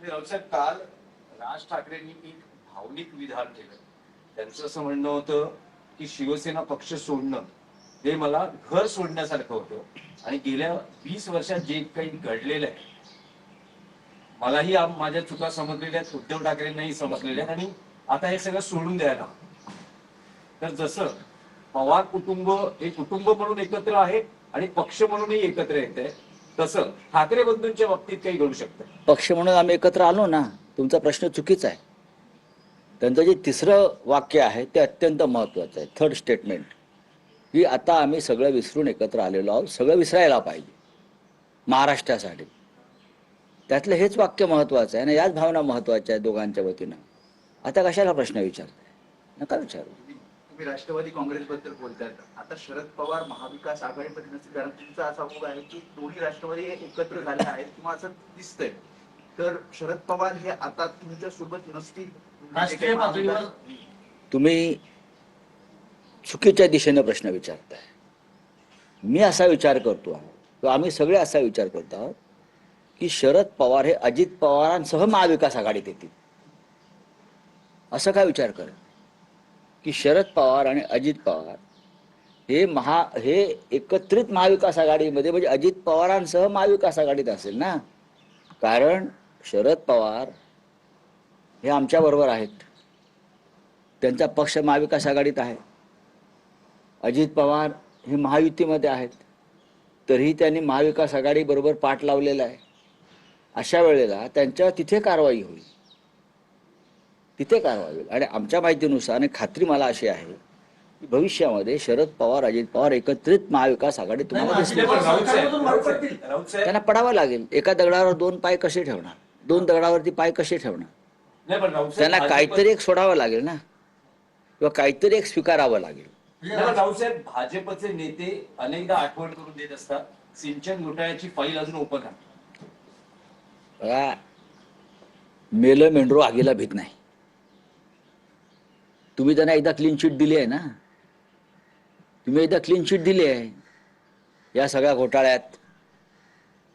रावसाहेब, काल राज ठाकरेंनी एक भावनिक विधान केलं. त्यांचं असं म्हणणं होतं की शिवसेना पक्ष सोडणं हे मला घर सोडण्यासारखं होतं आणि गेल्या 20 वर्षात जे काही घडलेलं आहे, मलाही माझ्या चुका समजलेल्या आहेत, उद्धव ठाकरेंनाही समजलेल्या आहेत आणि आता हे सगळं सोडून द्यायला. तर जसं पवार कुटुंब हे कुटुंब म्हणून एकत्र आहे आणि पक्ष म्हणूनही एकत्र येत आहे, तसं ठाकरे बंधूंच्या बाबतीत काही घडू शकतं. पक्ष म्हणून आम्ही एकत्र आलो ना. तुमचा प्रश्न चुकीचा आहे. त्यांचं जे तिसरं वाक्य आहे ते अत्यंत महत्त्वाचं आहे. थर्ड स्टेटमेंट की आता आम्ही सगळं विसरून एकत्र आलेलो आहोत. सगळं विसरायला पाहिजे महाराष्ट्रासाठी. त्यातलं हेच वाक्य महत्त्वाचं आहे ना. याच भावना महत्त्वाच्या आहेत दोघांच्या वतीनं. आता कशाला प्रश्न विचारताय? नका विचारू. तुम्ही राष्ट्रवादी काँग्रेसबद्दल बोलताय. आता शरद पवार महाविकास आघाडीमध्ये नसतील, कारण तुमचा असा भाग आहे की दोन्ही राष्ट्रवादी एकत्र झाले आहेत किंवा असं दिसतंय. तर शरद पवार हे आता तुमच्या सोबत नसतील. राष्ट्रीय पातळीवर तुम्ही चुकीच्या दिशेनं प्रश्न विचारताय. मी असा विचार करतो किंवा आम्ही सगळे असा विचार करत आहोत की शरद पवार हे अजित पवारांसह महाविकास आघाडीत येतील. असं काय विचार कर की शरद पवार आणि अजित पवार हे एकत्रित महाविकास आघाडीमध्ये, म्हणजे अजित पवारांसह महाविकास आघाडीत असेल ना. कारण शरद पवार हे आमच्या बरोबर आहेत. त्यांचा पक्ष महाविकास आघाडीत आहे. अजित पवार हे महायुतीमध्ये आहेत. तरीही त्यांनी महाविकास आघाडी बरोबर पाठ लावलेला आहे. अशा वेळेला त्यांच्या तिथे कारवाई होईल. तिथे कारवाई होईल. आणि आमच्या माहितीनुसार आणि खात्री मला अशी आहे की भविष्यामध्ये शरद पवार अजित पवार एकत्रित महाविकास आघाडी तुम्हाला दिसतील. त्यांना पडावं लागेल. एका दगडावर दोन पाय कसे ठेवणार? दोन दगडावरती पाय कसे ठेवणार? त्यांना काहीतरी एक सोडावं लागेल ना, किंवा काहीतरी एक स्वीकारावं लागेल. रावसाहेब, भाजपचे नेते अनेकदा आठवण करून देत असतात, सिंचन घोटाळ्याची फाईल अजून ओपन आहे. बघा, मेलं मेंढरू आगीला भीत नाही. तुम्ही त्यांना एकदा क्लीन चिट दिली आहे ना. तुम्ही एकदा क्लीन चिट दिली आहे या सगळ्या घोटाळ्यात.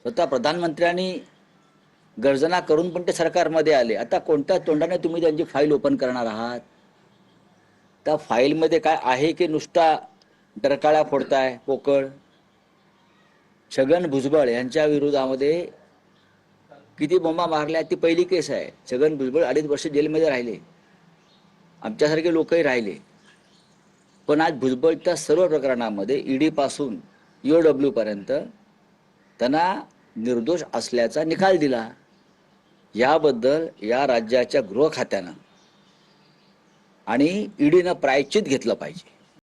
स्वतः प्रधानमंत्र्यांनी गर्जना करून पण ते सरकारमध्ये आले. आता कोणत्या तोंडाने तुम्ही त्यांची फाईल ओपन करणार आहात? त्या फाईलमध्ये काय आहे की नुसता डरकाळ्या फोडताय पोकळ? छगन भुजबळ यांच्या विरोधामध्ये किती बोंबा मारल्या ती पहिली केस आहे. छगन भुजबळ 2.5 वर्ष जेलमध्ये राहिले. आमच्यासारखे लोकही राहिले. पण आज भुजबळच्या सर्व प्रकरणामध्ये ईडी पासून EOW पर्यंत त्यांना निर्दोष असल्याचा निकाल दिला. याबद्दल या राज्याच्या गृह खात्यानं आणि ईडीनं प्रायश्चित घेतलं पाहिजे.